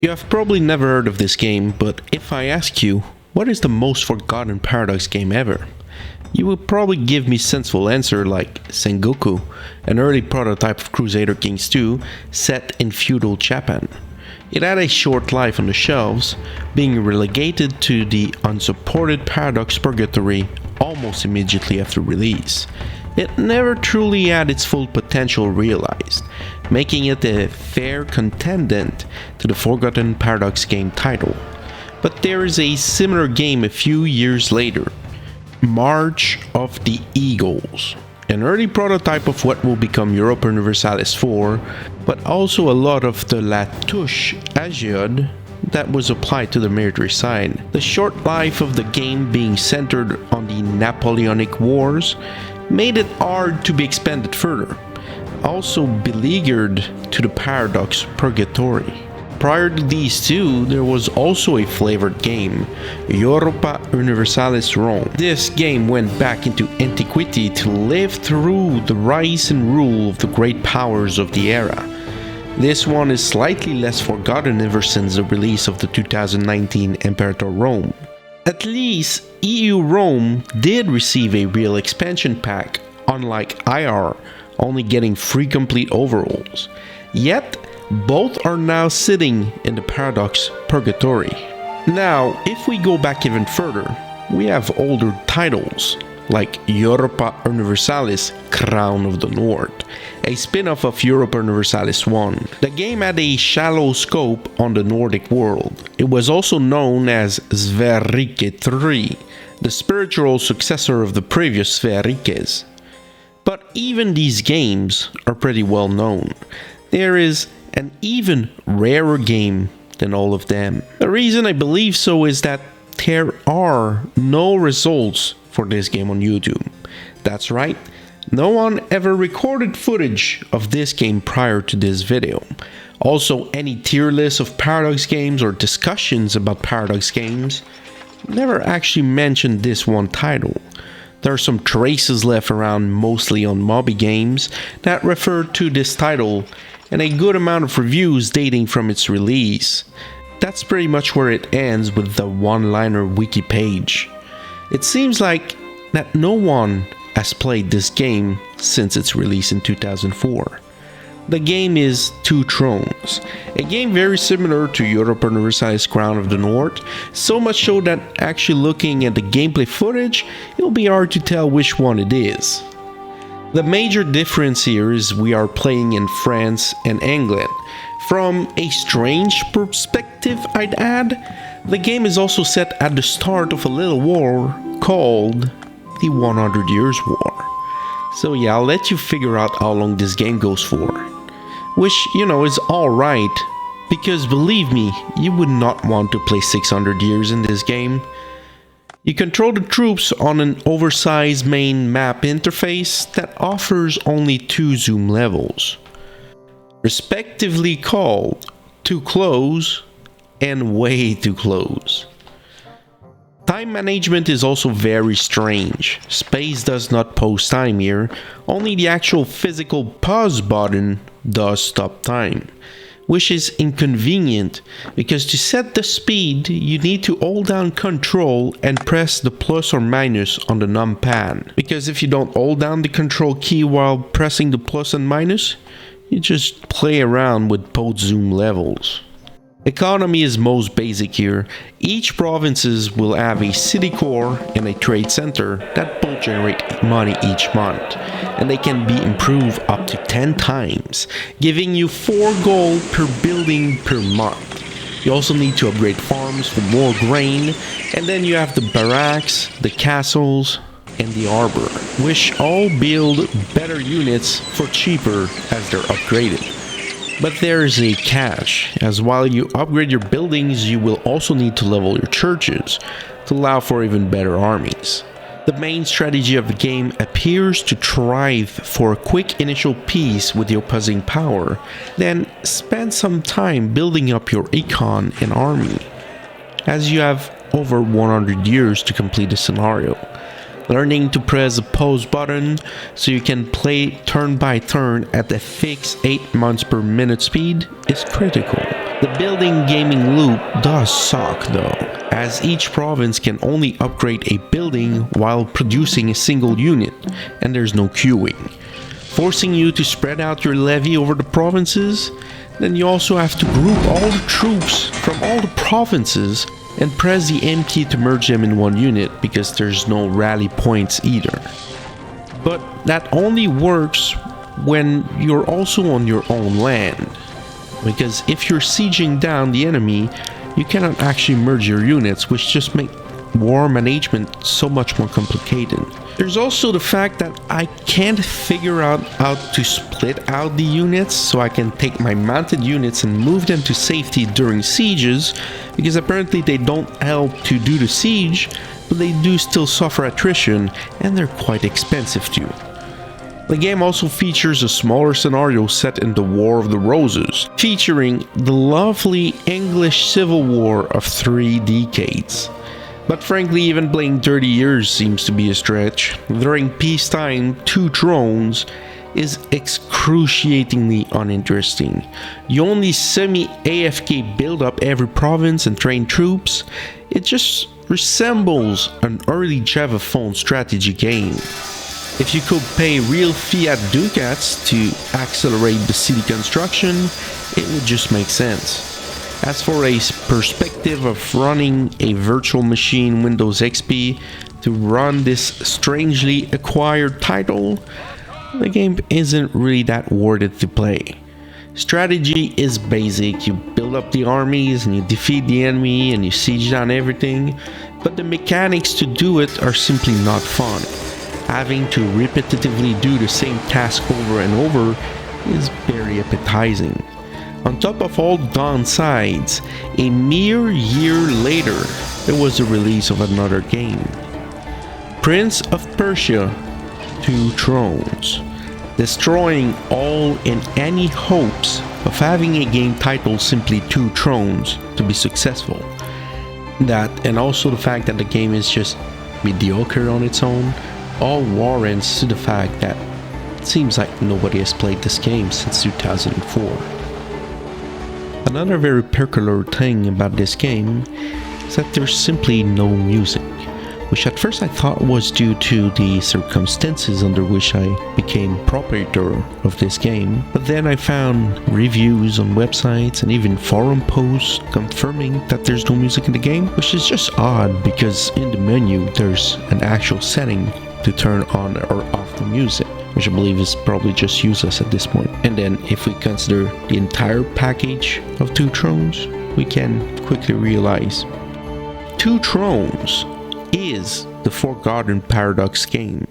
You have probably never heard of this game, but if I ask you, what is the most forgotten Paradox game ever? You will probably give me sensible answer like Sengoku, an early prototype of Crusader Kings 2 set in feudal Japan. It had a short life on the shelves, being relegated to the unsupported Paradox purgatory almost immediately after release. It never truly had its full potential realized, making it a fair contendant to the forgotten Paradox game title. But there is a similar game a few years later, March of the Eagles, an early prototype of what will become Europa Universalis 4, but also a lot of the La Touche Agiode that was applied to the military side. The short life of the game being centered on the Napoleonic Wars made it hard to be expanded further, also beleaguered to the Paradox Purgatory. Prior to these two, there was also a flavored game, Europa Universalis Rome. This game went back into antiquity to live through the rise and rule of the great powers of the era. This one is slightly less forgotten ever since the release of the 2019 Imperator Rome. At least EU Rome did receive a real expansion pack, unlike IR, only getting 3 complete overhauls. Yet, both are now sitting in the Paradox Purgatory. Now, if we go back even further, we have older titles, like Europa Universalis Crown of the North, a spin-off of Europa Universalis 1. The game had a shallow scope on the Nordic world. It was also known as Sverige 3, the spiritual successor of the previous Sverikes. But even these games are pretty well known. There is an even rarer game than all of them. The reason I believe so is that there are no results for this game on YouTube. That's right, no one ever recorded footage of this game prior to this video. Also, any tier list of Paradox games or discussions about Paradox games never actually mentioned this one title. There are some traces left around, mostly on MoTE games, that refer to this title, and a good amount of reviews dating from its release. That's pretty much where it ends with the one-liner wiki page. It seems like that no one has played this game since its release in 2004. The game is Two Thrones, a game very similar to Europa Universalis Crown of the North, so much so that actually looking at the gameplay footage, it'll be hard to tell which one it is. The major difference here is we are playing in France and England. From a strange perspective, I'd add, the game is also set at the start of a little war called the 100 Years War. So yeah, I'll let you figure out how long this game goes for. Which, is alright, because believe me, you would not want to play 600 years in this game. You control the troops on an oversized main map interface that offers only 2 zoom levels, respectively called Too Close and Way Too Close. Time management is also very strange. Space does not pause time here, only the actual physical pause button does stop time, which is inconvenient because to set the speed you need to hold down Control and press the plus or minus on the numpad, because if you don't hold down the Control key while pressing the plus and minus, you just play around with both zoom levels. Economy is most basic here. Each provinces will have a city core and a trade center that both generate money each month, and they can be improved up to 10 times, giving you 4 gold per building per month. You also need to upgrade farms for more grain, and then you have the barracks, the castles, and the arbor, which all build better units for cheaper as they're upgraded. But there is a catch, as while you upgrade your buildings, you will also need to level your churches to allow for even better armies. The main strategy of the game appears to thrive for a quick initial peace with the opposing power, then spend some time building up your econ and army, as you have over 100 years to complete the scenario. Learning to press the pause button so you can play turn by turn at a fixed 8 months per minute speed is critical. The building gaming loop does suck though, as each province can only upgrade a building while producing a single unit, and there's no queuing, forcing you to spread out your levy over the provinces. Then you also have to group all the troops from all the provinces and press the M key to merge them in one unit because there's no rally points either. But that only works when you're also on your own land, because if you're sieging down the enemy, you cannot actually merge your units, which just make war management so much more complicated. There's also the fact that I can't figure out how to split out the units so I can take my mounted units and move them to safety during sieges, because apparently they don't help to do the siege, but they do still suffer attrition, and they're quite expensive too. The game also features a smaller scenario set in the War of the Roses, featuring the lovely English Civil War of 3 decades. But frankly, even playing 30 years seems to be a stretch. During peacetime, 2 Thrones is excruciatingly uninteresting. You only semi-AFK build up every province and train troops. It just resembles an early Java phone strategy game. If you could pay real fiat ducats to accelerate the city construction, it would just make sense. As for a perspective of running a virtual machine Windows XP to run this strangely acquired title, the game isn't really that worth it to play. Strategy is basic, you build up the armies and you defeat the enemy and you siege down everything, but the mechanics to do it are simply not fun. Having to repetitively do the same task over and over is very appetizing. On top of all downsides, a mere year later, there was the release of another game. Prince of Persia: 2 Thrones, destroying all and any hopes of having a game titled simply 2 Thrones to be successful. That, and also the fact that the game is just mediocre on its own, all warrants to the fact that it seems like nobody has played this game since 2004. Another very peculiar thing about this game is that there's simply no music, which at first I thought was due to the circumstances under which I became proprietor of this game, but then I found reviews on websites and even forum posts confirming that there's no music in the game, which is just odd because in the menu there's an actual setting to turn on or off the music, which I believe is probably just useless at this point. And then if we consider the entire package of 2 Thrones, we can quickly realize 2 Thrones is the Forgotten Paradox game.